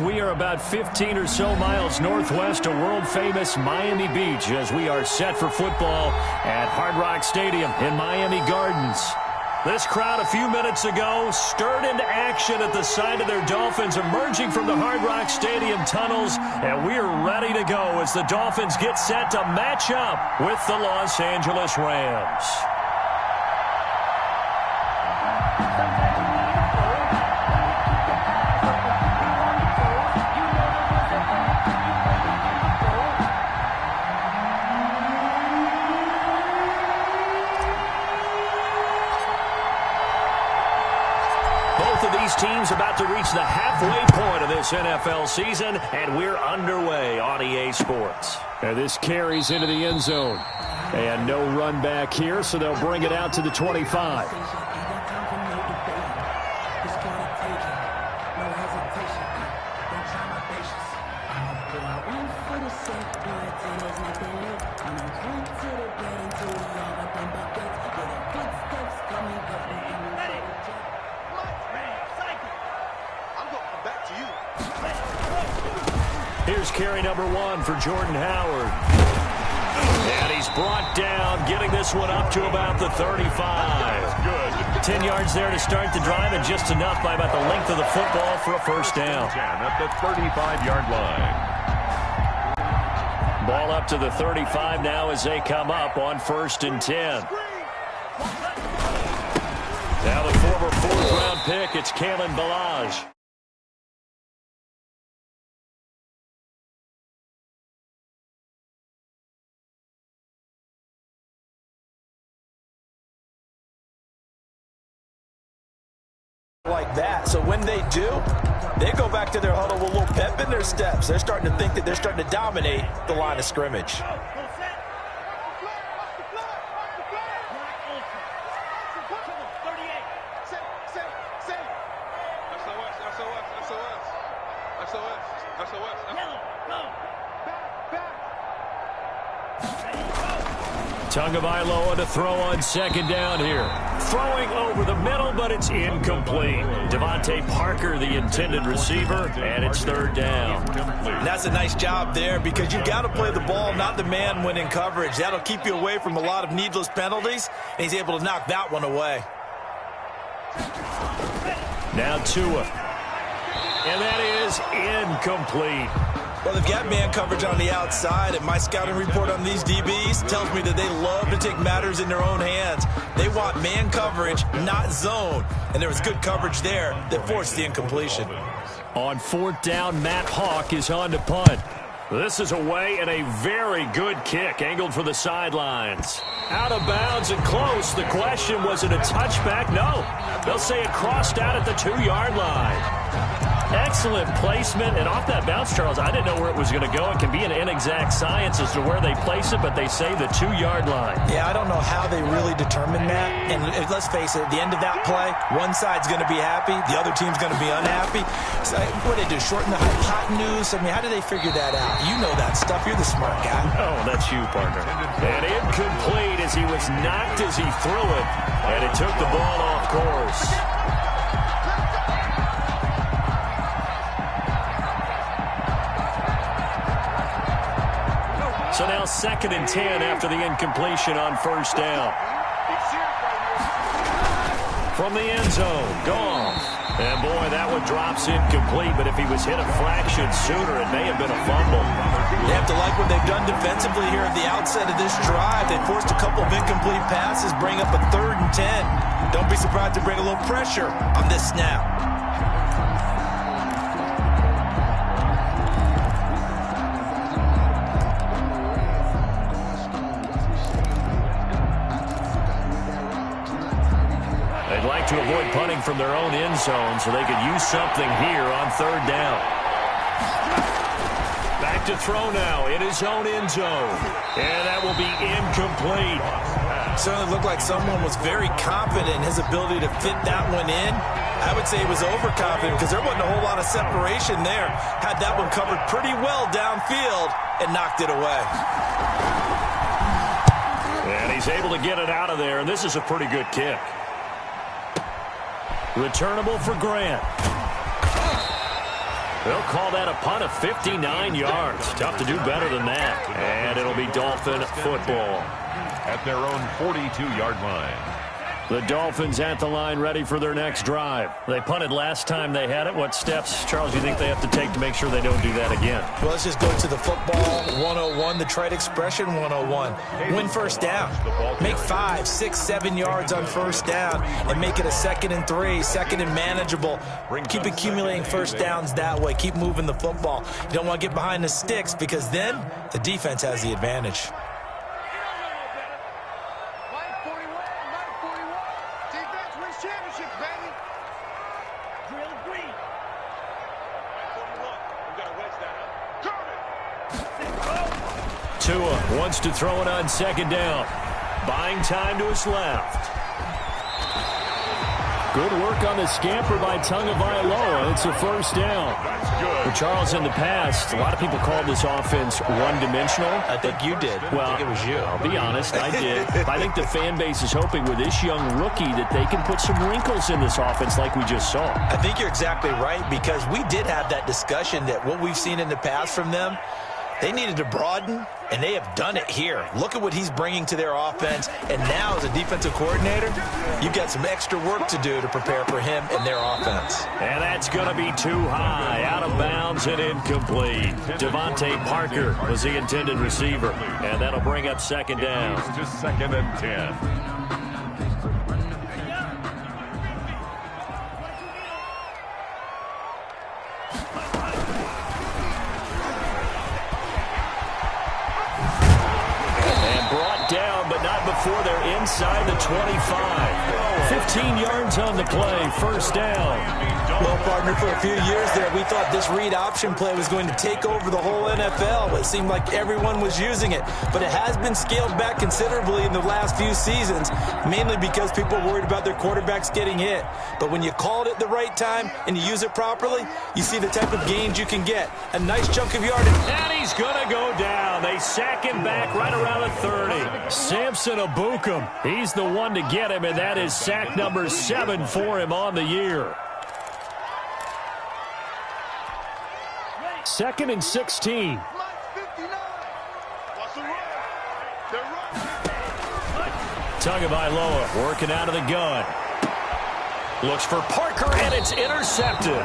We are about 15 or so miles northwest of world-famous Miami Beach as we are set for football at Hard Rock Stadium in Miami Gardens. This crowd a few minutes ago stirred into action at the sight of their Dolphins emerging from the Hard Rock Stadium tunnels, and we are ready to go as the Dolphins get set to match up with the Los Angeles Rams. These teams about to reach the halfway point of this NFL season, and we're underway on EA Sports. And this carries into the end zone. And no run back here, so they'll bring it out to the 25. Here's carry number 1 for Jordan Howard. And he's brought down, getting this one up to about the 35. Good. 10 yards there to start the drive, and just enough by about the length of the football for a first down. At the 35-yard line. Ball up to the 35 now as they come up on 1st and 10. Now the former 4th-round pick, it's Kalen Ballage. Like that. So when they do, they go back to their huddle with a little pep in their steps. They're starting to think that they're starting to dominate the line of scrimmage. Tagovailoa to throw on 2nd down here. Throwing over the middle, but it's incomplete. Devontae Parker, the intended receiver, and it's 3rd down. And that's a nice job there because you've got to play the ball, not the man when in coverage. That'll keep you away from a lot of needless penalties, and he's able to knock that one away. Now Tua. And that is incomplete. Well, they've got man coverage on the outside, and my scouting report on these DBs tells me that they love to take matters in their own hands. They want man coverage, not zone. And there was good coverage there that forced the incompletion. On 4th down, Matt Hawk is on to punt. This is away and a very good kick, angled for the sidelines. Out of bounds and close. The question, was it a touchback? No. They'll say it crossed out at the 2-yard line. Excellent placement, and off that bounce, Charles, I didn't know where it was going to go. It can be an inexact science as to where they place it, but they say the 2-yard line. Yeah, I don't know how they really determine that. And let's face it, at the end of that play, one side's going to be happy, the other team's going to be unhappy. So what do they do, shorten the hypotenuse? I mean, how do they figure that out? You know that stuff. You're the smart guy. Oh, that's you, partner. And incomplete as he was knocked as he threw it, and it took the ball off course. So now 2nd and 10 after the incompletion on 1st down. From the end zone, Goff. And boy, that one drops incomplete, but if he was hit a fraction sooner, it may have been a fumble. They have to like what they've done defensively here at the outset of this drive. They forced a couple of incomplete passes, bring up a 3rd and 10. Don't be surprised to bring a little pressure on this snap. To avoid punting from their own end zone so they could use something here on 3rd down. Back to throw now in his own end zone. And that will be incomplete. Certainly looked like someone was very confident in his ability to fit that one in. I would say he was overconfident because there wasn't a whole lot of separation there. Had that one covered pretty well downfield and knocked it away. And he's able to get it out of there, and this is a pretty good kick. Returnable for Grant. They'll call that a punt of 59 yards. Tough to do better than that. And it'll be Dolphin football. At their own 42-yard line. The Dolphins at the line ready for their next drive. They punted last time they had it. What steps, Charles, do you think they have to take to make sure they don't do that again? Well, let's just go to the football 101, the trade expression 101. Win first down. Make 5, 6, 7 yards on first down and make it a 2nd and 3, 2nd and manageable. Keep accumulating first downs that way. Keep moving the football. You don't want to get behind the sticks because then the defense has the advantage. Tua wants to throw it on 2nd down. Buying time to his left. Good work on the scamper by Tagovailoa. It's a first down. For Charles, in the past, a lot of people called this offense one-dimensional. I think you did. Well, I think it was you. I'll be honest, I did. I think the fan base is hoping with this young rookie that they can put some wrinkles in this offense like we just saw. I think you're exactly right because we did have that discussion that what we've seen in the past from them, they needed to broaden, and they have done it here. Look at what he's bringing to their offense, and now as a defensive coordinator, you've got some extra work to do to prepare for him and their offense. And that's going to be too high, out of bounds and incomplete. Devontae Parker was the intended receiver, and that'll bring up 2nd down. To 2nd and 10. Before they're inside the 25. 15 yards on the play, first down. Well, partner, for a few years there, we thought this read option play was going to take over the whole NFL. It seemed like everyone was using it, but it has been scaled back considerably in the last few seasons, mainly because people are worried about their quarterbacks getting hit. But when you call it at the right time and you use it properly, you see the type of gains you can get. A nice chunk of yardage. And he's going to go down. They sack him back right around the 30. Samson Abukum, he's the one to get him, and that is sack number 7 for him on the year. 2nd and 16. Tagovailoa working out of the gun. Looks for Parker, and it's intercepted.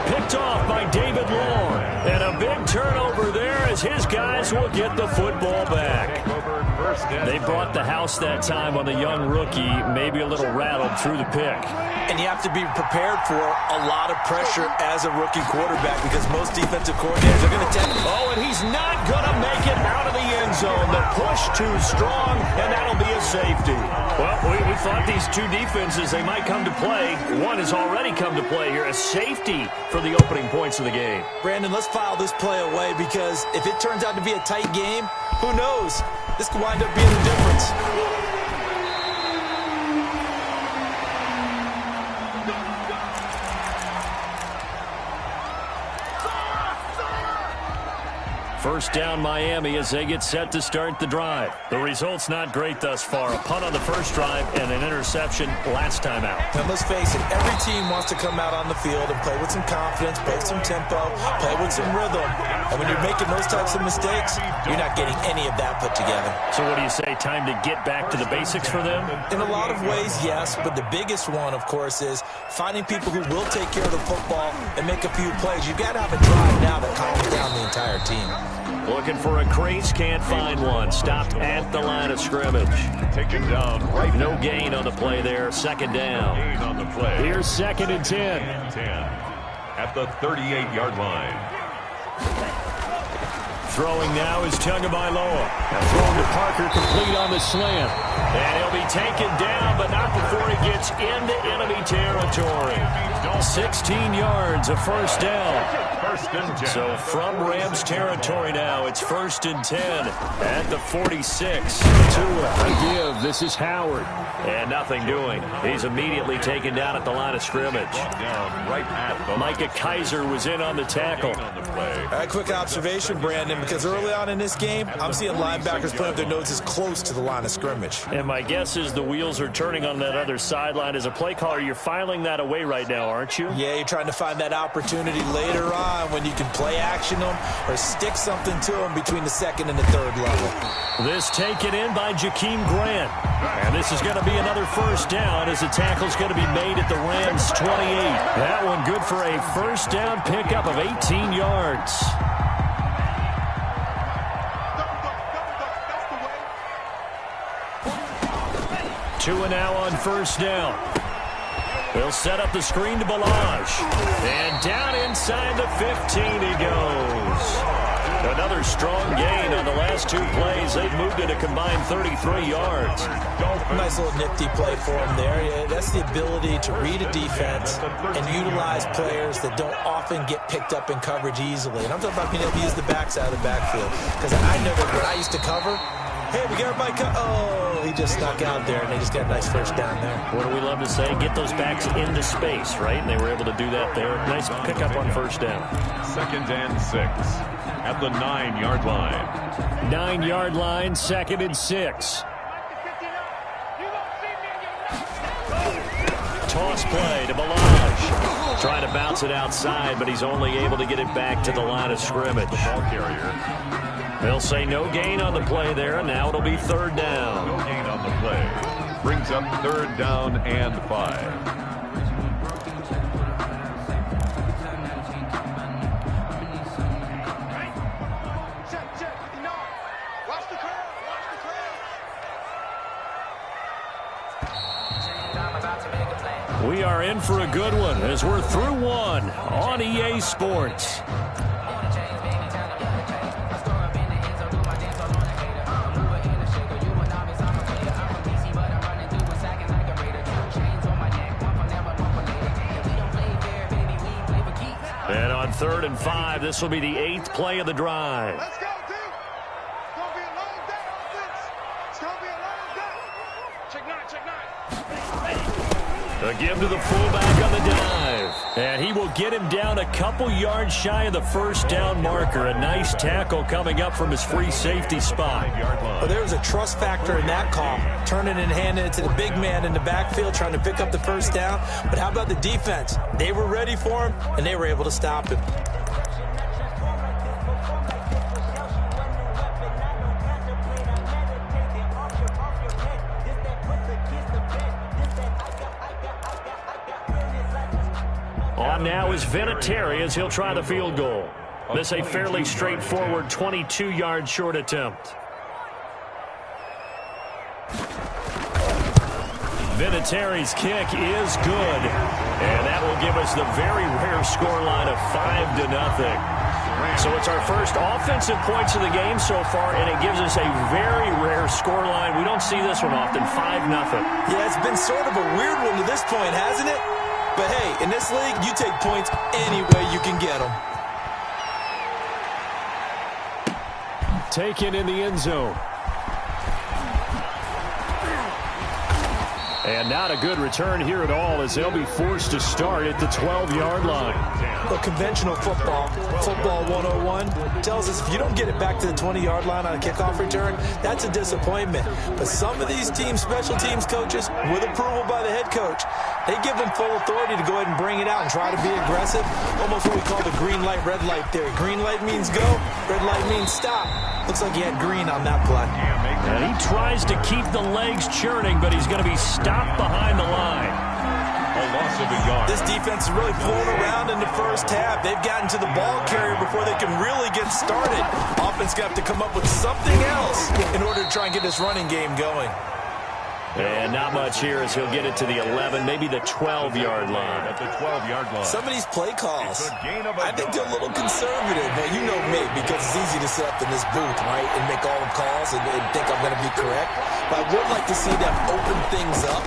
Picked off by David Long. And a big turnover there as his guys will get the football back. They brought the house that time on the young rookie, maybe a little rattled through the pick. And you have to be prepared for a lot of pressure as a rookie quarterback because most defensive coordinators are going to take. Oh, and he's not going to make it out of the end zone. The push too strong, and that'll be a safety. Well, we thought these two defenses, they might come to play. One has already come to play here, a safety for the opening points of the game. Brandon, let's file this play away because if it turns out to be a tight game, who knows? This could wind up being the difference. First down Miami as they get set to start the drive. The result's not great thus far. A punt on the first drive and an interception last time out. And let's face it, every team wants to come out on the field and play with some confidence, play with some tempo, play with some rhythm. And when you're making those types of mistakes, you're not getting any of that put together. So what do you say, time to get back to the basics for them? In a lot of ways, yes, but the biggest one, of course, is finding people who will take care of the football and make a few plays. You've got to have a drive now that calms down the entire team. Looking for a crease, can't find one. Stopped at the line of scrimmage. Taken down right. No gain on the play there. Second down. Gain on the play. Here's 2nd and 10. At the 38-yard line. Throwing now is Tagovailoa. Thrown to Parker, complete on the slant. And he'll be taken down, but not before he gets into enemy territory. 16 yards, a first down. First and 10. So from Rams territory now, it's 1st and 10 at the 46. A give. This is Howard. And nothing doing. He's immediately taken down at the line of scrimmage. Down right at the Micah Kaiser was in on the tackle. on the play. A quick observation, Brandon, because early on in this game, I'm seeing linebackers put up their noses close to the line of scrimmage. And my guess is the wheels are turning on that other sideline. As a play caller, you're filing that away right now, aren't you? Yeah, you're trying to find that opportunity later on when you can play action them or stick something to them between the second and the third level. This taken in by Jakeem Grant. And this is going to be another first down as the tackle's going to be made at the Rams 28. That one good for a first down pickup of 18 yards. Two and now on first down. They'll set up the screen to Balaj. And down inside the 15 he goes. Another strong gain on the last two plays. They've moved it a combined 33 yards. Nice little nifty play for him there. Yeah, that's the ability to read a defense and utilize players that don't often get picked up in coverage easily. And I'm talking about being able to use the backside of the backfield. Because I know that when I used to cover, hey, we got everybody oh, he just snuck out there, and they just got a nice first down there. What do we love to say? Get those backs into space, right? And they were able to do that there. Nice pickup on first down. 2nd and 6 at the 9-yard line. 9-yard line, 2nd and 6. Toss play to Balaj. Trying to bounce it outside, but he's only able to get it back to the line of scrimmage. Ball carrier. They'll say no gain on the play there, and now it'll be third down. No gain on the play. Brings up 3rd down and 5. We are in for a good one as we're through one on EA Sports. And on 3rd and 5, this will be the 8th play of the drive. Let's go, dude. It's going to be a long day, offense. It's going to be a long day. Check 9, check 9. A give to the fullback on the dive. And he will get him down a couple yards shy of the first down marker. A nice tackle coming up from his free safety spot. Well, there was a trust factor in that call. Turning and handing it to the big man in the backfield, trying to pick up the first down. But how about the defense? They were ready for him, and they were able to stop him. On now is Vinatieri as he'll try the field goal. This a fairly straightforward 22-yard short attempt. Vinatieri's kick is good. And that will give us the very rare scoreline of 5-0. So it's our first offensive points of the game so far, and it gives us a very rare scoreline. We don't see this one often, 5-0. Yeah, it's been sort of a weird one to this point, hasn't it? But hey, in this league, you take points any way you can get them. Taken in the end zone. And not a good return here at all as they'll be forced to start at the 12-yard line. Well, conventional football 101, tells us if you don't get it back to the 20-yard line on a kickoff return, that's a disappointment. But some of these teams, special teams coaches, with approval by the head coach, they give them full authority to go ahead and bring it out and try to be aggressive. Almost what we call the green light, red light theory. Green light means go, red light means stop. Looks like he had green on that play. And he tries to keep the legs churning, but he's going to be stopped behind the line. A loss of a yard. This defense is really flown around in the first half. They've gotten to the ball carrier before they can really get started. Offense got to come up with something else in order to try and get this running game going. And not much here as he'll get it to the 11, maybe the 12-yard line. At the 12-yard line. Some of these play calls, It's a gain of a I think they're a yard. little conservative. But you know me, because it's easy to sit up in this booth, right, and make all the calls and think I'm going to be correct. But I would like to see them open things up,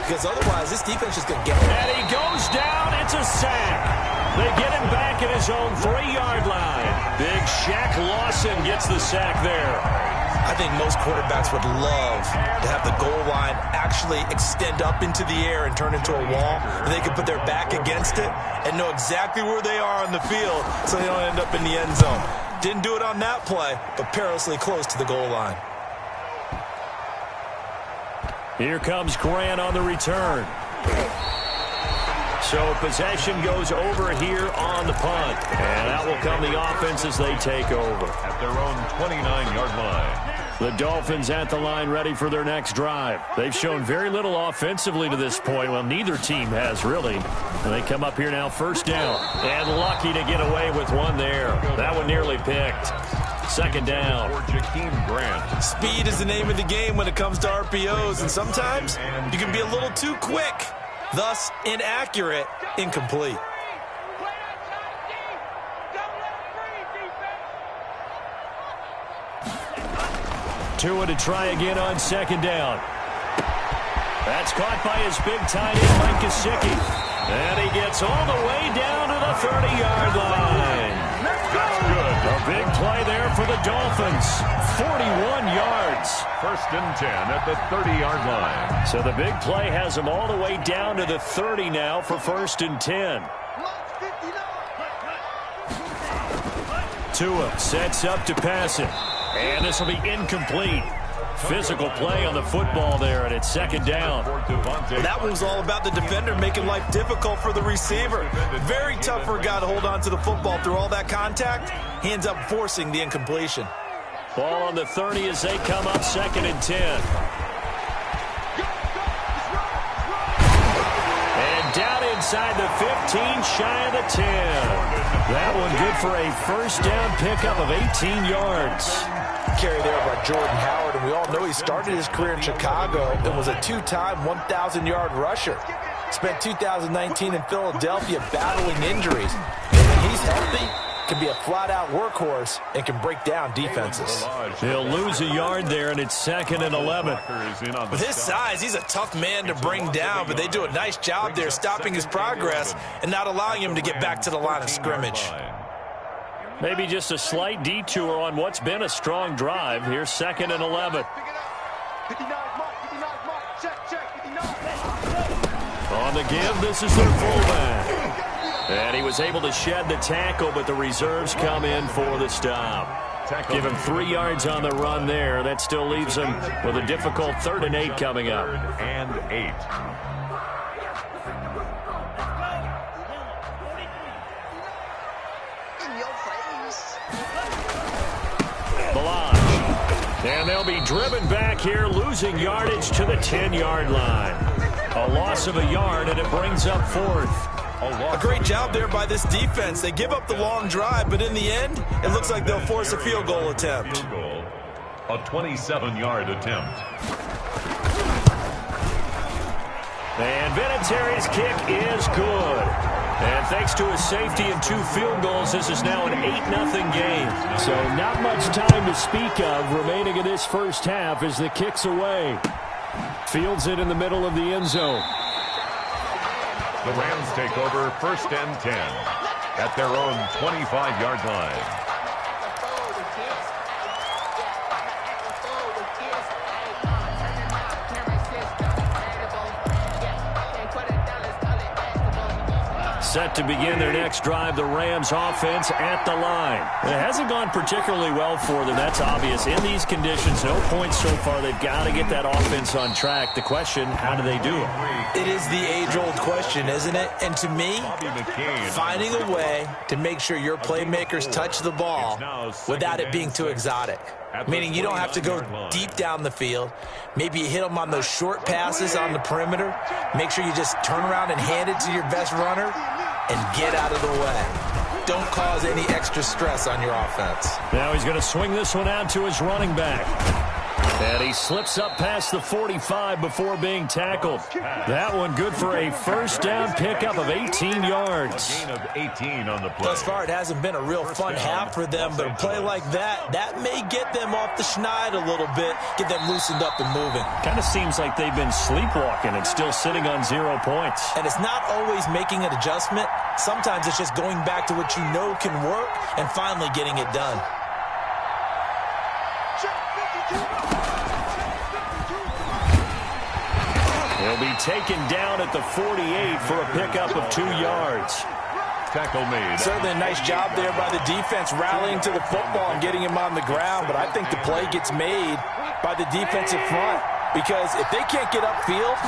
because otherwise this defense is going to get it. And he goes down. It's a sack. They get him back at his own 3-yard line. Big Shaq Lawson gets the sack there. I think most quarterbacks would love to have the goal line actually extend up into the air and turn into a wall. And they can put their back against it and know exactly where they are on the field so they don't end up in the end zone. Didn't do it on that play, but perilously close to the goal line. Here comes Grant on the return. So possession goes over here on the punt. And out will come the offense as they take over. At their own 29-yard line. The Dolphins at the line ready for their next drive. They've shown very little offensively to this point. Well, neither team has really. And they come up here now first down. And lucky to get away with one there. That one nearly picked. Second down. For Jakeem Grant. Speed is the name of the game when it comes to RPOs. And sometimes you can be a little too quick. Thus, inaccurate, incomplete. Tua to try again on second down. That's caught by his big tight end, Mike Gesicki. And he gets all the way down to the 30-yard line. That's good. A big play there for the Dolphins. 41 yards. First and 10 at the 30-yard line. So the big play has him all the way down to the 30 now for first and 10. Tua sets up to pass it. And this will be incomplete. Physical play on the football there, and it's second down. That one was all about the defender making life difficult for the receiver. Very tough for a guy to hold on to the football through all that contact. He ends up forcing the incompletion. Ball on the 30 as they come up second and 10. And down inside the 15, shy of the 10. That one good for a first down pickup of 18 yards. Carry there by Jordan Howard, and we all know he started his career in Chicago and was a two-time 1,000-yard rusher. Spent 2019 in Philadelphia battling injuries. When he's healthy, can be a flat-out workhorse and can break down defenses. He'll lose a yard there, and it's second and 11. With his size, he's a tough man to bring down, but they do a nice job there stopping his progress and not allowing him to get back to the line of scrimmage. Maybe just a slight detour on what's been a strong drive. Here's second and 11. On the give, this is their fullback. And he was able to shed the tackle, but the reserves come in for the stop. Give him 3 yards on the run there. That still leaves him with a difficult 3rd and 8 coming up. 3rd and 8. And they'll be driven back here, losing yardage to the 10-yard line. A loss of a yard, and it brings up 4th. A great job there by this defense. They give up the long drive, but in the end, it looks like they'll force a field goal attempt. A 27-yard attempt. And Vinatieri's kick is good. And thanks to his safety and 2 field goals, this is now an 8-0 game. So not much time to speak of remaining in this first half as the kick's away. Fields it in the middle of the end zone. The Rams take over first and 10 at their own 25-yard line. Set to begin their next drive, the Rams offense at the line. It hasn't gone particularly well for them, that's obvious. In these conditions, no points so far. They've got to get that offense on track. The question, how do they do it? It is the age-old question, isn't it? And to me, finding a way to make sure your playmakers touch the ball without it being too exotic. Meaning you don't have to go deep down the field. Maybe you hit them on those short passes on the perimeter. Make sure you just turn around and hand it to your best runner and get out of the way. Don't cause any extra stress on your offense. Now he's going to swing this one out to his running back. And And he slips up past the 45 before being tackled. That one good for a first down pickup of 18 yards. Gain of 18 on the play. Thus far, it hasn't been a real fun half for them, but a play like that may get them off the schneid a little bit, get them loosened up and moving. Kind of seems like they've been sleepwalking and still sitting on 0 points. And it's not always making an adjustment. Sometimes it's just going back to what you know can work and finally getting it done. He'll be taken down at the 48 for a pickup of 2 yards. Tackle made. Certainly a nice job there by the defense rallying to the football and getting him on the ground, but I think the play gets made by the defensive front. Because if they can't get upfield,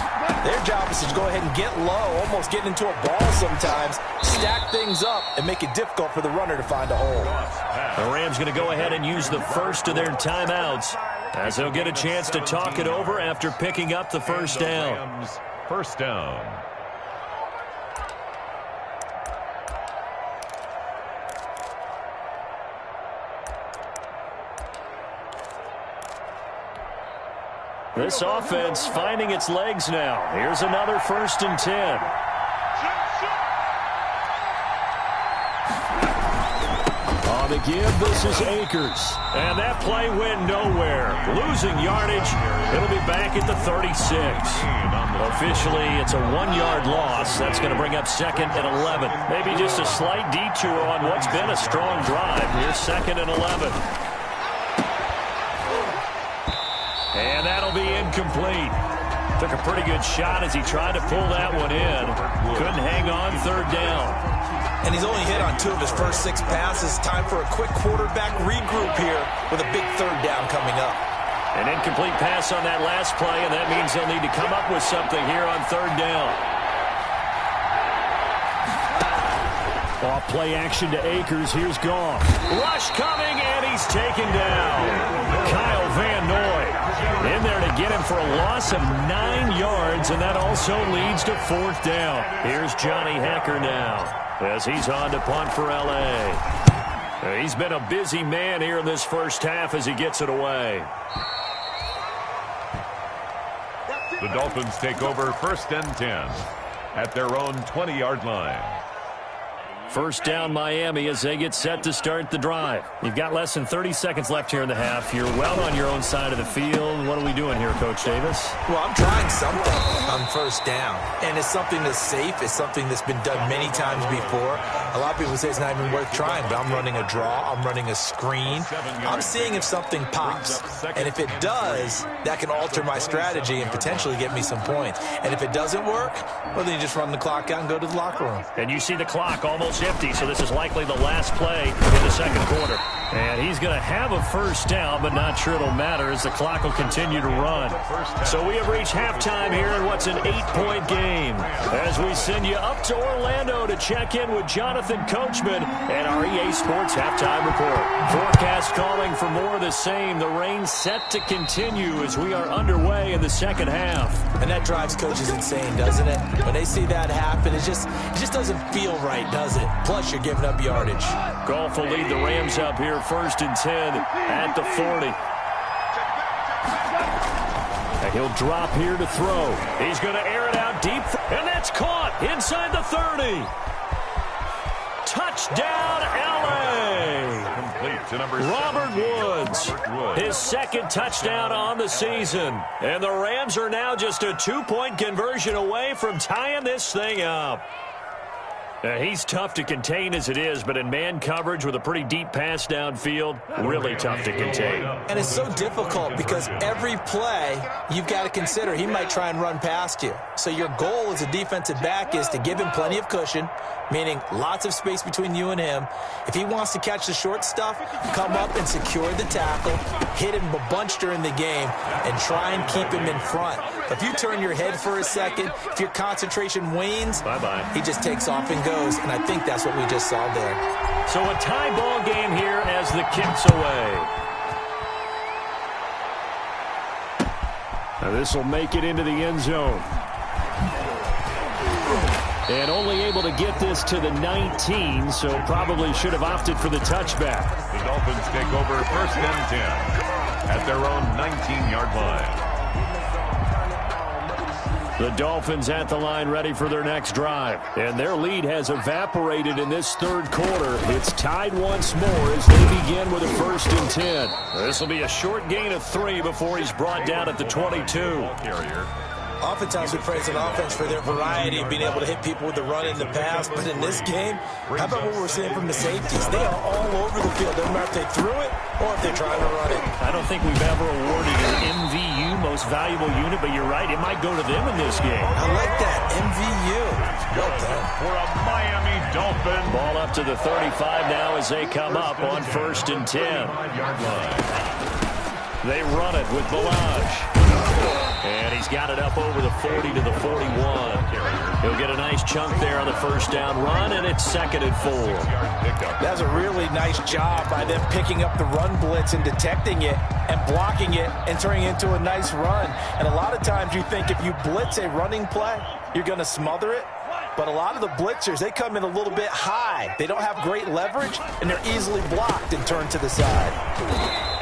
their job is to go ahead and get low, almost get into a ball sometimes, stack things up, and make it difficult for the runner to find a hole. The Rams going to go ahead and use the first of their timeouts as they'll get a chance to talk it over after picking up the first down. Rams, first down. This offense finding its legs now. Here's another 1st and 10. On the give, this is Akers. And that play went nowhere. Losing yardage. It'll be back at the 36. Officially, it's a 1-yard loss. That's going to bring up 2nd and 11. Maybe just a slight detour on what's been a strong drive. Here's 2nd and 11. And that'll be incomplete. Took a pretty good shot as he tried to pull that one in. Couldn't hang on 3rd down. And he's only hit on 2 of his first 6 passes. Time for a quick quarterback regroup here with a big 3rd down coming up. An incomplete pass on that last play, and that means they'll need to come up with something here on 3rd down. Off play action to Akers. Here's Goff. Rush coming, and he's taken down. Kyle Van Noy in there to get him for a loss of 9 yards, and that also leads to 4th down. Here's Johnny Hecker now as he's on to punt for L.A. He's been a busy man here in this first half as he gets it away. The Dolphins take over 1st and 10 at their own 20-yard line. First down Miami as they get set to start the drive. You've got less than 30 seconds left here in the half. You're well on your own side of the field. What are we doing here, Coach Davis? Well, I'm trying something on 1st down. And it's something that's safe. It's something that's been done many times before. A lot of people say it's not even worth trying, but I'm running a draw. I'm running a screen. I'm seeing if something pops. And if it does, that can alter my strategy and potentially get me some points. And if it doesn't work, well, then you just run the clock out and go to the locker room. And you see the clock almost empty, so this is likely the last play in the 2nd quarter. And he's going to have a first down, but not sure it'll matter as the clock will continue to run. So we have reached halftime here in what's an 8-point game. As we send you up to Orlando to check in with Jonathan Coachman and our EA Sports Halftime Report. Forecast calling for more of the same. The rain set to continue as we are underway in the 2nd half. And that drives coaches insane, doesn't it? When they see that happen, it just doesn't feel right, does it? Plus, you're giving up yardage. Goff will lead the Rams up here 1st and 10 at the 40. And he'll drop here to throw. He's going to air it out deep, and that's caught inside the 30. Touchdown, L.A. Complete to number Robert Woods, his 2nd touchdown on the season. And the Rams are now just a 2-point conversion away from tying this thing up. He's tough to contain as it is, but in man coverage with a pretty deep pass downfield, really tough to contain. And it's so difficult because every play you've got to consider he might try and run past you. So your goal as a defensive back is to give him plenty of cushion, meaning lots of space between you and him. If he wants to catch the short stuff, come up and secure the tackle, hit him a bunch during the game, and try and keep him in front. If you turn your head for a second, if your concentration wanes, he just takes off and goes, and I think that's what we just saw there. So a tie ball game here as the kick's away. Now this will make it into the end zone. And only able to get this to the 19, so probably should have opted for the touchback. The Dolphins take over 1st and 10 at their own 19-yard line. The Dolphins at the line ready for their next drive. And their lead has evaporated in this third quarter. It's tied once more as they begin with a 1st and 10. This will be a short gain of 3 before he's brought down at the 22. Oftentimes we praise an offense for their variety of being able to hit people with the run in the pass. But in this game, how about what we're seeing from the safeties? They are all over the field. Doesn't matter if they threw it or if they're trying to run it. I don't think we've ever awarded an MVU, most valuable unit, but you're right, it might go to them in this game. I like that, MVU. Well done. For a Miami Dolphin. Ball up to the 35 now as they come up on 1st and 10. 5-yard line. They run it with Balaj. And he's got it up over the 40 to the 41. He'll get a nice chunk there on the 1st down run, and it's 2nd and 4. That's a really nice job by them picking up the run blitz and detecting it and blocking it and turning it into a nice run. And a lot of times you think if you blitz a running play, you're going to smother it. But a lot of the blitzers, they come in a little bit high. They don't have great leverage, and they're easily blocked and turned to the side.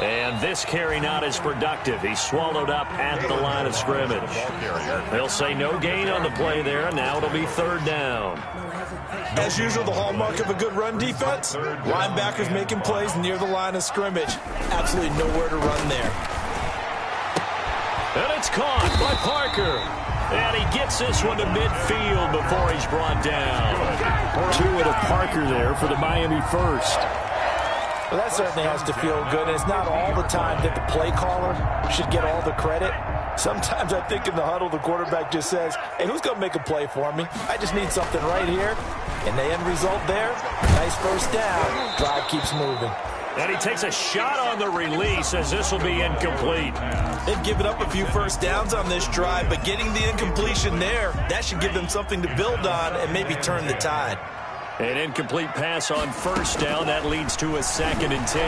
And this carry not as productive. He's swallowed up at the line of scrimmage. They'll say no gain on the play there, and now it'll be 3rd down. As usual, the hallmark of a good run defense, linebackers making plays near the line of scrimmage. Absolutely nowhere to run there. And it's caught by Parker. And he gets this one to midfield before he's brought down. 2 to Parker there for the Miami 1st. Well, that certainly has to feel good, and it's not all the time that the play caller should get all the credit. Sometimes I think in the huddle, the quarterback just says, hey, who's going to make a play for me? I just need something right here. And the end result there, nice 1st down. Drive keeps moving. And he takes a shot on the release as this will be incomplete. They've given up a few 1st downs on this drive, but getting the incompletion there, that should give them something to build on and maybe turn the tide. An incomplete pass on 1st down. That leads to a 2nd and 10.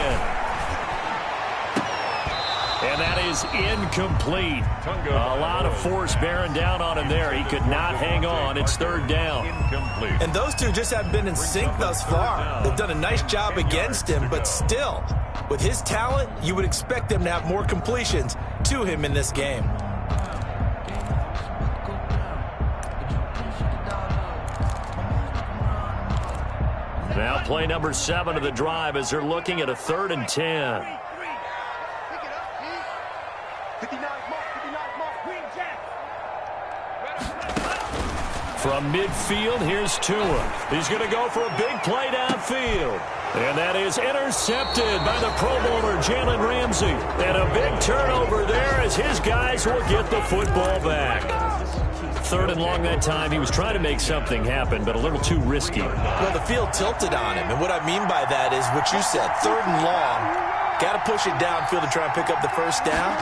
And that is incomplete. A lot of force bearing down on him there. He could not hang on. It's 3rd down. Incomplete. And those two just haven't been in sync thus far. They've done a nice job against him, but still, with his talent, you would expect them to have more completions to him in this game. Now play number 7 of the drive as they're looking at a 3rd and 10. From midfield, here's Tua. He's going to go for a big play downfield. And that is intercepted by the Pro Bowler, Jalen Ramsey. And a big turnover there as his guys will get the football back. 3rd and long that time. He was trying to make something happen, but a little too risky. Well, the field tilted on him. And what I mean by that is what you said, 3rd and long. Got to push it downfield to try and pick up the 1st down.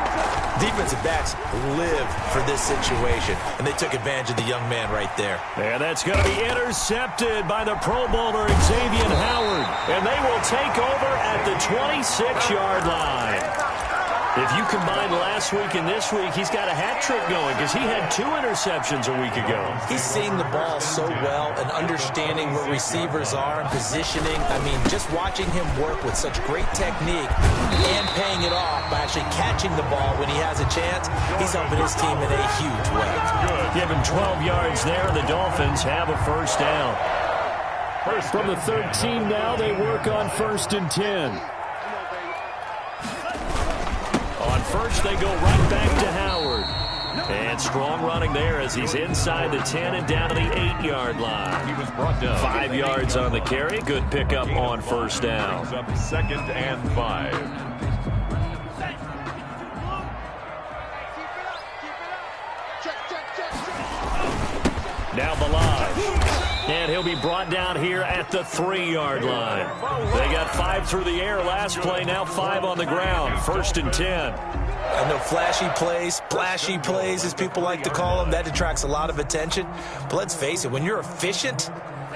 Defensive backs live for this situation, and they took advantage of the young man right there. And that's going to be intercepted by the Pro Bowler, Xavier Howard. And they will take over at the 26-yard line. If you combine last week and this week, he's got a hat trick going because he had 2 interceptions a week ago. He's seeing the ball so well and understanding where receivers are and positioning. I mean, just watching him work with such great technique and paying it off by actually catching the ball when he has a chance, he's helping his team in a huge way. Give him 12 yards there, and the Dolphins have a 1st down. From the 13 now, they work on 1st and 10. On 1st, they go right back to Howard. And strong running there as he's inside the 10 and down to the 8-yard line. He was brought down. 5 yards on the carry. Good pickup on 1st down. Up 2nd and 5. Now Balaj. And he'll be brought down here at the 3-yard line. They got 5 through the air last play, now 5 on the ground. 1st and 10. I know flashy plays, splashy plays, as people like to call them, that attracts a lot of attention. But let's face it, when you're efficient,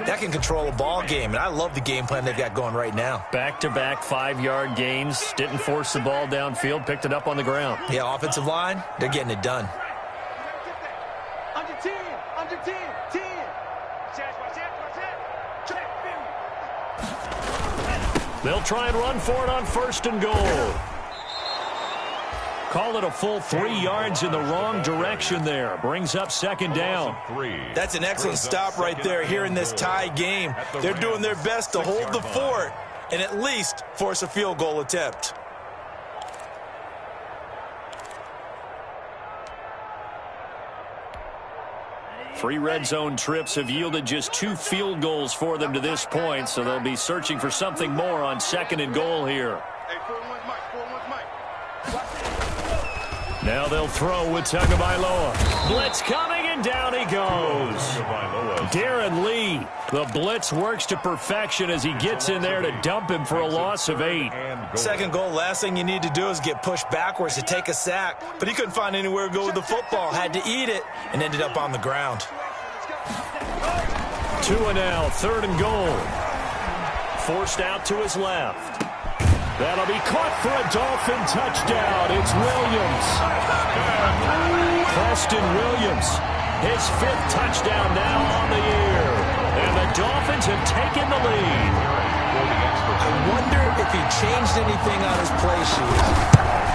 that can control a ball game. And I love the game plan they've got going right now. Back-to-back 5-yard gains. Didn't force the ball downfield, picked it up on the ground. Yeah, offensive line, they're getting it done. Under 10, under 10, 10. They'll try and run for it on 1st and goal. Call it a full 3 yards in the wrong direction there. Brings up second down. That's an excellent stop right there here in this tie game. They're doing their best to hold the fort and at least force a field goal attempt. Three red zone trips have yielded just 2 field goals for them to this point, so they'll be searching for something more on second and goal here. Now they'll throw with Tagovailoa. Blitz coming, and down he goes. Darren Lee, the blitz works to perfection as he gets in there to dump him for a loss of 8. Second goal, last thing you need to do is get pushed backwards to take a sack. But he couldn't find anywhere to go with the football, had to eat it, and ended up on the ground. Tua now, third and goal. Forced out to his left. That'll be caught for a Dolphin touchdown. It's Williams. Preston Williams, his 5th touchdown now on the year. And the Dolphins have taken the lead. I wonder if he changed anything on his play sheet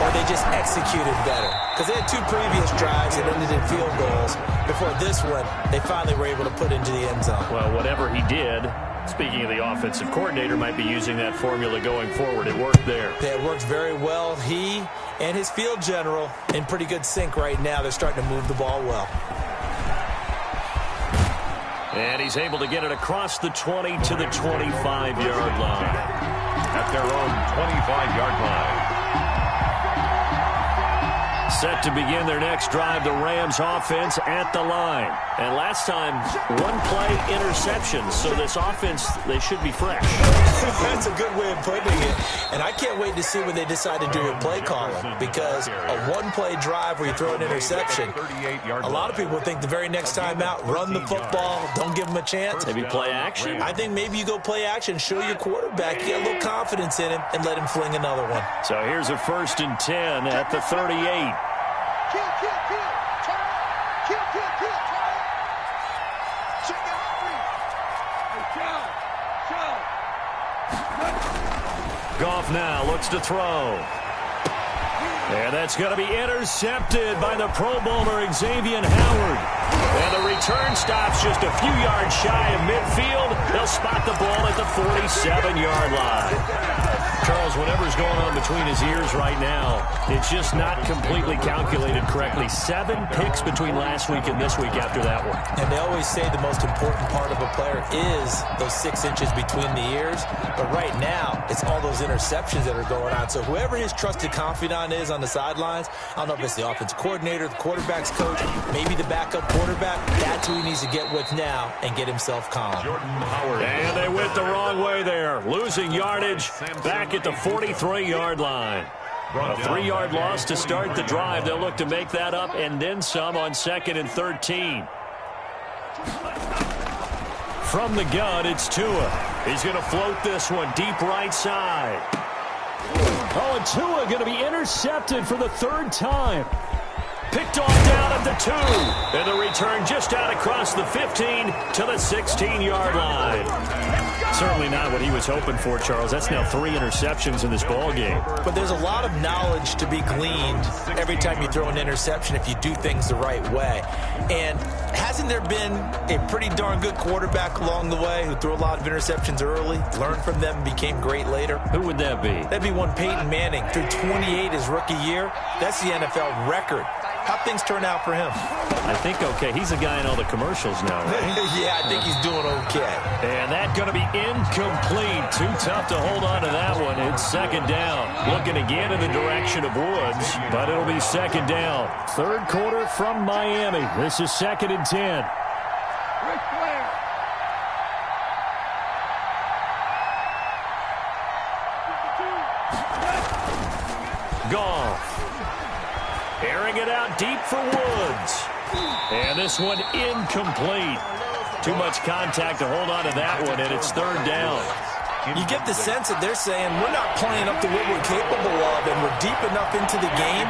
or they just executed better. Because they had 2 previous drives that ended in field goals. Before this one, they finally were able to put into the end zone. Well, whatever he did, speaking of the offensive coordinator, might be using that formula going forward. It worked there. Yeah, it worked very well. He and his field general in pretty good sync right now. They're starting to move the ball well. And he's able to get it across the 20 to the 25-yard line. At their own 25-yard line. Set to begin their next drive, the Rams offense at the line. And last time, 1-play interception. So this offense, they should be fresh. That's a good way of putting it. And I can't wait to see what they decide to do with play calling. Because a 1-play drive where you throw an interception, a lot of people think the very next time out, run the football, don't give them a chance. Maybe play action? I think maybe you go play action, show your quarterback, get a little confidence in him, and let him fling another one. So here's a 1st and 10 at the 38. Goff now looks to throw. And that's going to be intercepted by the Pro Bowler Xavier Howard. And the return stops just a few yards shy of midfield. They'll spot the ball at the 47-yard line. Charles, whatever's going on between his ears right now, it's just not completely calculated correctly. 7 picks between last week and this week after that one. And they always say the most important part of a player is those 6 inches between the ears. But right now, it's all those interceptions that are going on. So whoever his trusted confidant is on the sidelines, I don't know if it's the offensive coordinator, the quarterback's coach, maybe the backup quarterback, that's who he needs to get with now and get himself calm. And they went the wrong way there, losing yardage back at the 43-yard line. A 3-yard loss to start the drive. They'll look to make that up and then some on 2nd and 13. From the gun, it's Tua. He's going to float this one deep right side. Oh, and Tua going to be intercepted for the 3rd time. Picked off down at the 2. And the return just out across the 15 to the 16-yard line. Certainly not what he was hoping for, Charles. That's now 3 interceptions in this ball game. But there's a lot of knowledge to be gleaned every time you throw an interception if you do things the right way. And hasn't there been a pretty darn good quarterback along the way who threw a lot of interceptions early, learned from them, and became great later? Who would that be? That'd be one Peyton Manning. Threw 28 his rookie year. That's the NFL record. How'd things turn out for him? I think okay. He's a guy in all the commercials now, right? Yeah, I think he's doing okay. And that's going to be incomplete. Too tough to hold on to that one. It's 2nd down. Looking again in the direction of Woods, but it'll be 2nd down. 3rd quarter from Miami. This is 2nd and 10. Goff. Airing it out deep for Woods. And this one incomplete. Too much contact to hold on to that one, and it's 3rd down. You get the sense that they're saying we're not playing up to what we're capable of, and we're deep enough into the game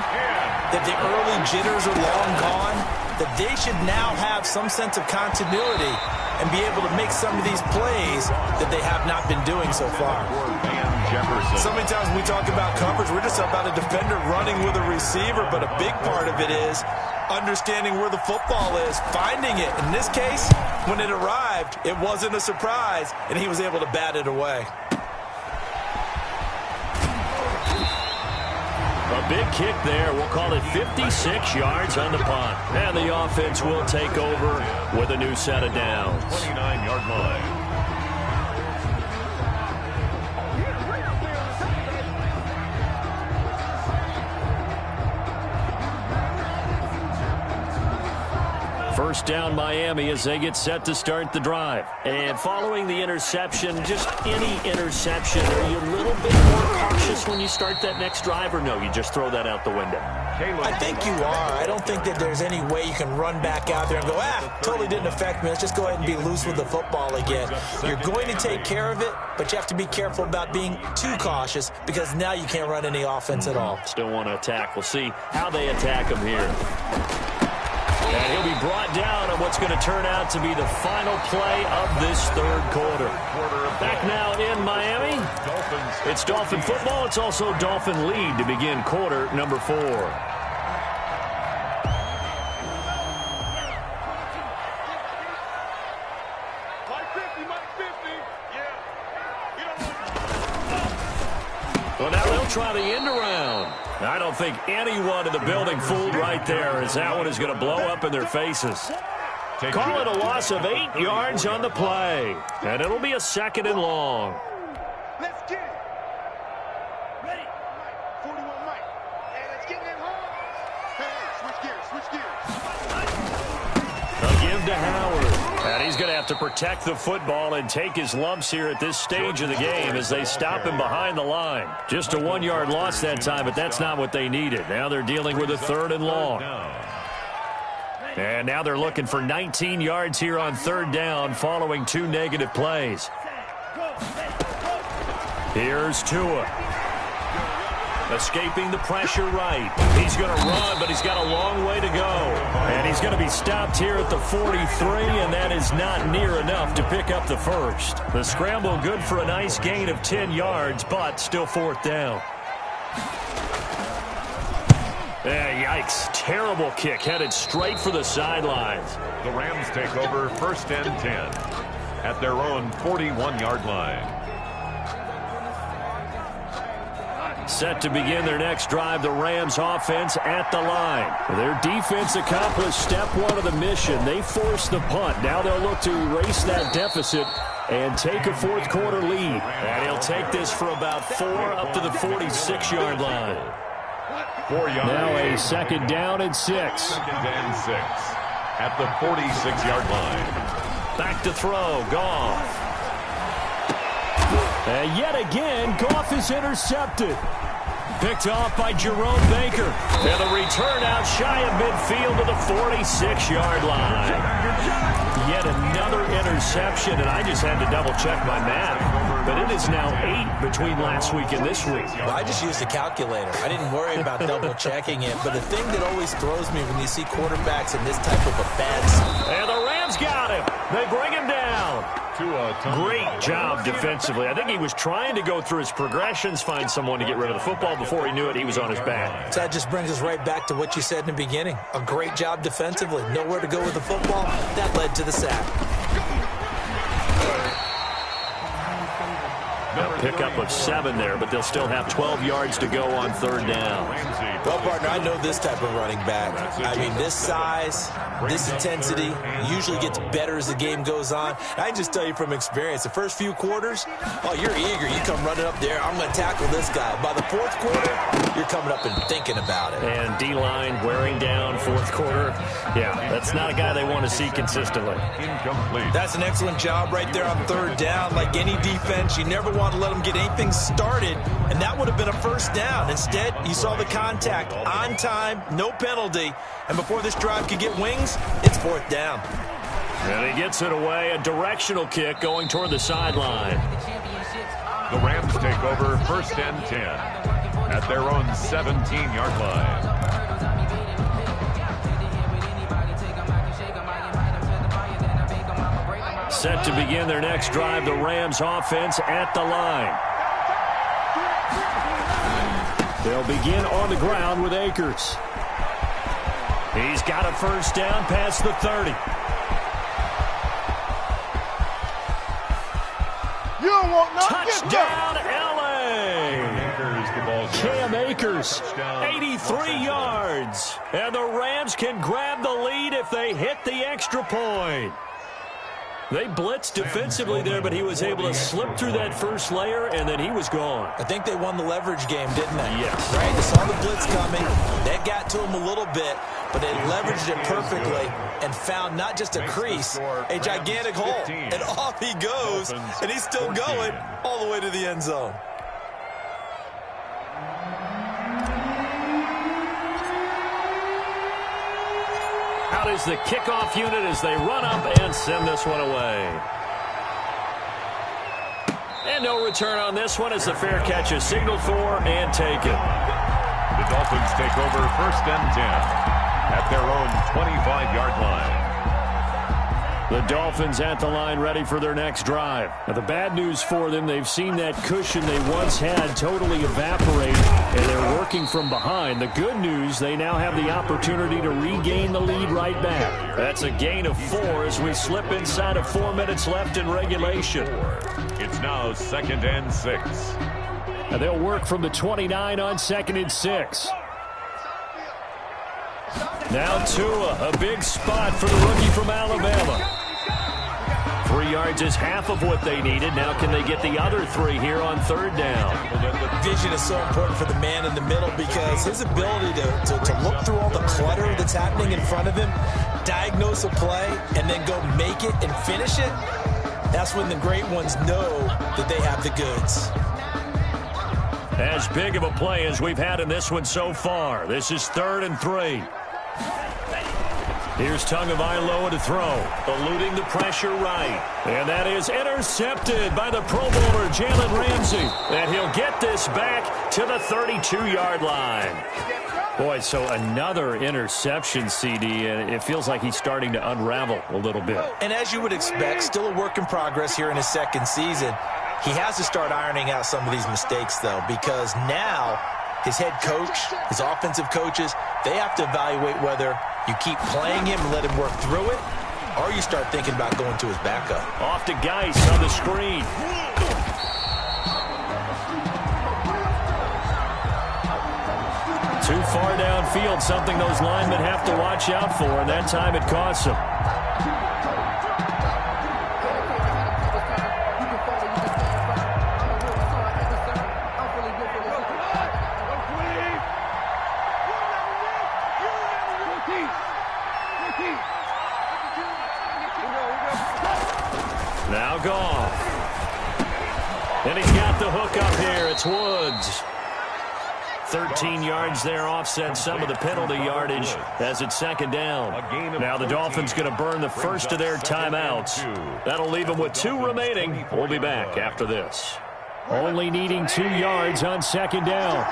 that the early jitters are long gone, that they should now have some sense of continuity and be able to make some of these plays that they have not been doing so far. Jefferson. So many times when we talk about coverage, we're just about a defender running with a receiver, but a big part of it is understanding where the football is, finding it. In this case, when it arrived, it wasn't a surprise, and he was able to bat it away. A big kick there. We'll call it 56 yards on the punt. And the offense will take over with a new set of downs. 29-yard line. First down Miami as they get set to start the drive. And following the interception, just any interception, are you a little bit more cautious when you start that next drive, or no, you just throw that out the window? I think you are. I don't think that there's any way you can run back out there and go, totally didn't affect me. Let's just go ahead and be loose with the football again. You're going to take care of it, but you have to be careful about being too cautious because now you can't run any offense at all. Still want to attack. We'll see how they attack him here. And he'll be brought down on what's going to turn out to be the final play of this third quarter. Back now in Miami. It's Dolphin football. It's also Dolphin lead to begin quarter number 4. Well, now they'll try the end around. I don't think anyone in the building fooled right there, as that one is going to blow up in their faces. Call it a loss of 8 yards on the play. And it'll be a 2nd and long. Let's get it. Ready. 41 Mike. Hey, let's get it home. Hey, switch gears. They'll give to Howard. And he's going to have to protect the football and take his lumps here at this stage of the game as they stop him behind the line. Just a 1-yard loss that time, but that's not what they needed. Now they're dealing with a 3rd and long. And now they're looking for 19 yards here on 3rd down following 2 negative plays. Here's Tua. Escaping the pressure right. He's going to run, but he's got a long way to go. And he's going to be stopped here at the 43, and that is not near enough to pick up the first. The scramble good for a nice gain of 10 yards, but still 4th down. Yikes. Terrible kick headed straight for the sidelines. The Rams take over 1st and 10 at their own 41-yard line. Set to begin their next drive, the Rams offense at the line. Their defense accomplished step 1 of the mission. They forced the punt. Now they'll look to erase that deficit and take a 4th quarter lead. And he'll take this for about 4 up to the 46-yard line. 4 yards. Now a 2nd down and 6. 2nd and 6 at the 46-yard line. Back to throw, Goff. And yet again, Goff is intercepted. Picked off by Jerome Baker. And the return out shy of midfield to the 46-yard line. Yet another interception, and I just had to double-check my math. But it is now 8 between last week and this week. Well, I just used a calculator. I didn't worry about double-checking it. But the thing that always throws me when you see quarterbacks in this type of a bad spot. And the Rams got him. They bring him down. Great job defensively. I think he was trying to go through his progressions, find someone to get rid of the football. Before he knew it, he was on his back. So that just brings us right back to what you said in the beginning. A great job defensively. Nowhere to go with the football. That led to the sack. A pickup of 7 there, but they'll still have 12 yards to go on 3rd down. Well, partner, I know this type of running back. I mean, this size, this intensity usually gets better as the game goes on. And I can just tell you from experience, the first few quarters, oh, you're eager. You come running up there, I'm going to tackle this guy. By the 4th quarter, you're coming up and thinking about it. And D-line wearing down 4th quarter. Yeah, that's not a guy they want to see consistently. Incomplete. That's an excellent job right there on 3rd down. Like any defense, you never want to let them get anything started, and that would have been a 1st down. Instead, you saw the contact on time, no penalty, and before this drive could get wings, it's 4th down. And he gets it away, a directional kick going toward the sideline. The Rams take over 1st and 10 at their own 17-yard line. Set to begin their next drive, the Rams offense at the line. They'll begin on the ground with Akers. He's got a first down past the 30. You don't want none. Touchdown, L.A. Cam Akers, 83 yards. And the Rams can grab the lead if they hit the extra point. They blitzed defensively there, but he was able to slip through that first layer, and then he was gone. I think they won the leverage game, didn't they? Yes. Right? They saw the blitz coming. That got to him a little bit, but they leveraged it perfectly and found not just a crease, a gigantic hole. And off he goes, and he's still going all the way to the end zone. Out is the kickoff unit as they run up and send this one away. And no return on this one as the fair catch is signaled for and taken. The Dolphins take over 1st and 10 at their own 25-yard line. The Dolphins at the line ready for their next drive. Now, the bad news for them, they've seen that cushion they once had totally evaporate, and they're working from behind. The good news, they now have the opportunity to regain the lead right back. That's a gain of 4 as we slip inside of 4 minutes left in regulation. It's now 2nd and 6. And they'll work from the 29 on 2nd and 6. Now Tua, a big spot for the rookie from Alabama. 3 yards is half of what they needed. Now can they get the other 3 here on 3rd down? Vision is so important for the man in the middle because his ability to look through all the clutter that's happening in front of him, diagnose a play, and then go make it and finish it, that's when the great ones know that they have the goods. As big of a play as we've had in this one so far. This is 3rd and 3. Here's Tagovailoa to throw, eluding the pressure right. And that is intercepted by the Pro Bowler, Jalen Ramsey. And he'll get this back to the 32-yard line. Boy, so another interception, CD, and it feels like he's starting to unravel a little bit. And as you would expect, still a work in progress here in his 2nd season. He has to start ironing out some of these mistakes, though, because now his head coach, his offensive coaches, they have to evaluate whether you keep playing him and let him work through it, or you start thinking about going to his backup. Off to Geis on the screen. Too far downfield, something those linemen have to watch out for, and that time it costs them. Now gone. And he's got the hook up here. It's Woods. 13 yards there, offset some of the penalty yardage as it's 2nd down. Now the Dolphins going to burn the first of their timeouts. That'll leave them with 2 remaining. We'll be back after this. Only needing 2 yards on 2nd down.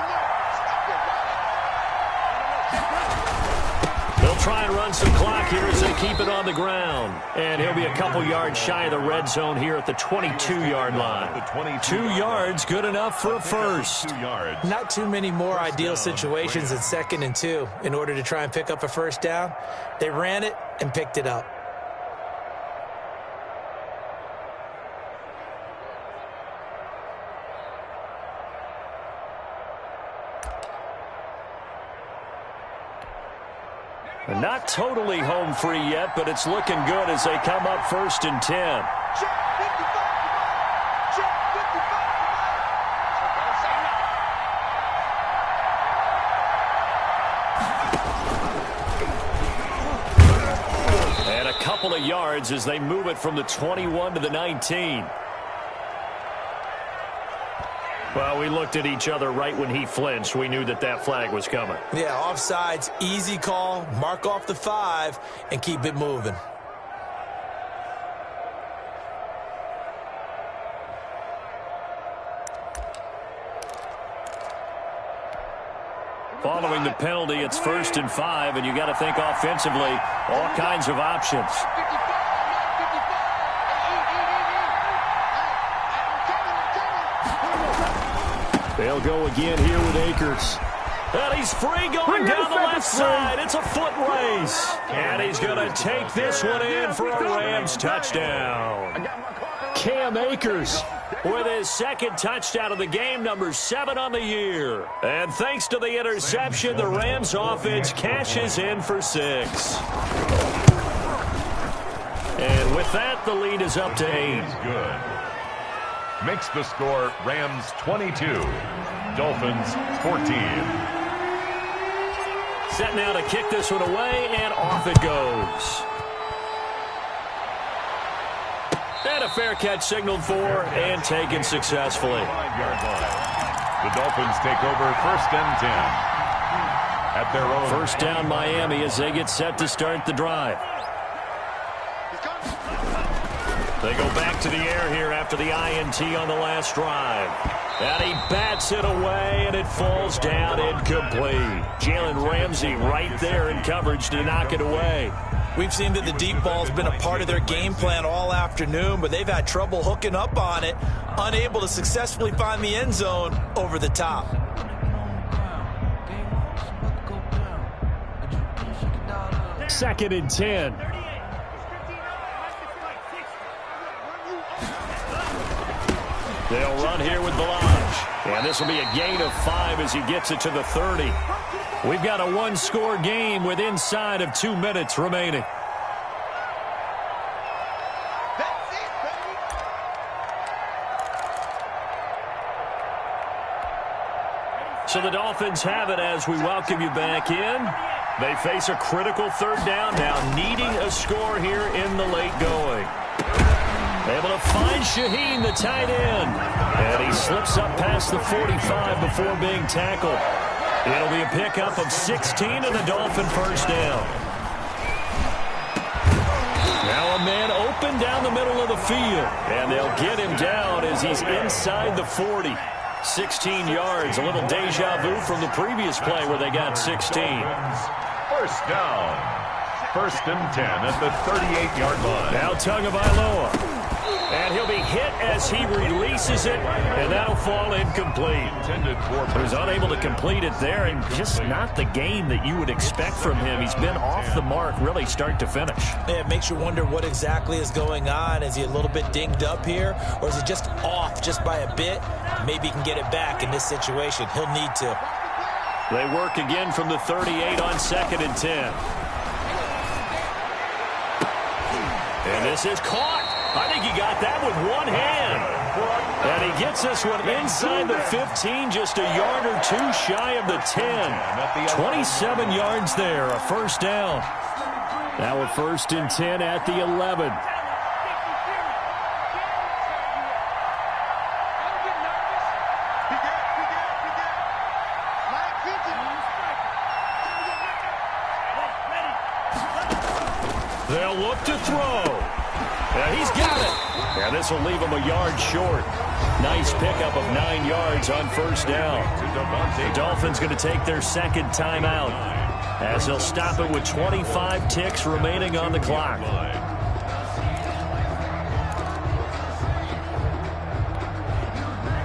Try and run some clock here as they keep it on the ground. And he'll be a couple yards shy of the red zone here at the 22-yard line. 2 yards, good enough for a first. Not too many more ideal situations at 2nd and 2 in order to try and pick up a first down. They ran it and picked it up. Not totally home free yet, but it's looking good as they come up 1st and 10. And a couple of yards as they move it from the 21 to the 19. Well, we looked at each other right when he flinched. We knew that that flag was coming. Yeah, offsides, easy call, mark off the 5, and keep it moving. Following the penalty, it's 1st and 5, and you got to think offensively, all kinds of options. They'll go again here with Akers. And he's free going down the left side. It's a foot race. And he's going to take this one in for a Rams touchdown. Cam Akers with his second touchdown of the game, number 7 on the year. And thanks to the interception, the Rams offense cashes in for 6. And with that, the lead is up to 8. Good. Makes the score Rams 22, Dolphins 14. Set now to kick this one away, and off it goes. And a fair catch signaled for and taken successfully. 5-yard line. The Dolphins take over 1st and 10 at their own. First down Miami as they get set to start the drive. They go back to the air here after the INT on the last drive. And he bats it away, and it falls down incomplete. Jalen Ramsey right there in coverage to knock it away. We've seen that the deep ball's been a part of their game plan all afternoon, but they've had trouble hooking up on it, unable to successfully find the end zone over the top. Second and 10. They'll run here with Blanche. And this will be a gain of 5 as he gets it to the 30. We've got a one-score game with inside of 2 minutes remaining. So the Dolphins have it as we welcome you back in. They face a critical 3rd down now, needing a score here in the late going. Able to find Shaheen, the tight end. And he slips up past the 45 before being tackled. It'll be a pickup of 16 and a Dolphin first down. Now a man open down the middle of the field. And they'll get him down as he's inside the 40. 16 yards, a little deja vu from the previous play where they got 16. First down. 1st and 10 at the 38-yard line. Now Tagovailoa. And he'll be hit as he releases it, and that'll fall incomplete. He was unable to complete it there, and just not the game that you would expect from him. He's been off the mark really start to finish. Yeah, it makes you wonder what exactly is going on. Is he a little bit dinged up here, or is it just off just by a bit? Maybe he can get it back in this situation. He'll need to. They work again from the 38 on 2nd and 10. And this is caught. I think he got that with one hand. And he gets this one inside the 15, just a yard or 2 shy of the 10. 27 yards there, a first down. Now a 1st and 10 at the 11. They'll look to throw. And he's got it. And this will leave him a yard short. Nice pickup of 9 yards on first down. The Dolphins going to take their second timeout as they'll stop it with 25 ticks remaining on the clock.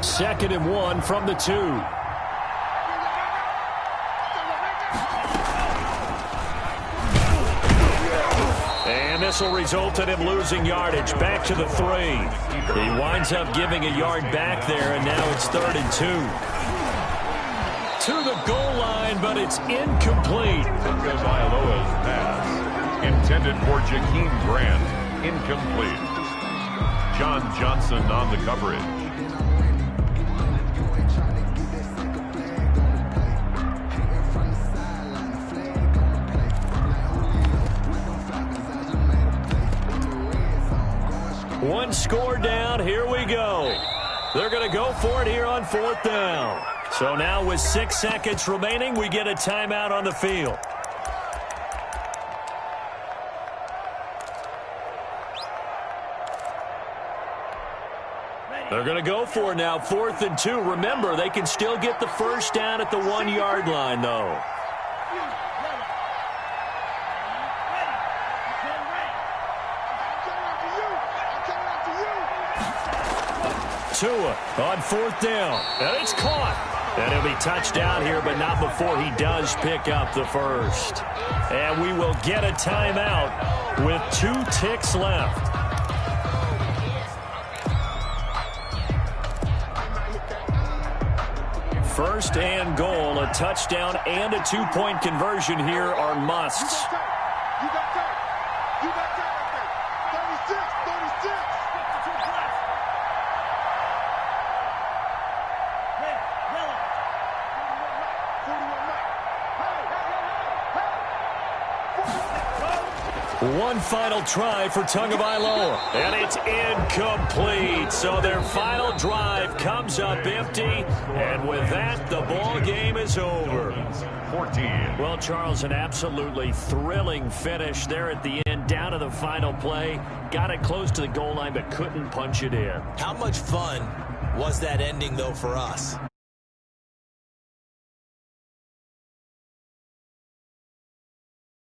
Second and 1 from the 2. And this will result in him losing yardage back to the 3. He winds up giving a yard back there, and now it's 3rd and 2. To the goal line, but it's incomplete. Tagovailoa's pass, intended for Jakeem Grant, incomplete. John Johnson on the coverage. One score down. Here we go. They're going to go for it here on 4th down. So now with 6 seconds remaining, we get a timeout on the field. They're going to go for it now, 4th and 2. Remember, they can still get the first down at the 1-yard line, though. Tua on 4th down. And it's caught. And he'll be touched down here, but not before he does pick up the first. And we will get a timeout with 2 ticks left. First and goal, a touchdown and a 2-point conversion here are musts. You got time. You got time right there. 36, 36. One final try for Tagovailoa, and it's incomplete. So their final drive comes up empty, and with that, the ball game is over. 14. Well, Charles, an absolutely thrilling finish there at the end, down to the final play. Got it close to the goal line, but couldn't punch it in. How much fun was that ending, though, for us?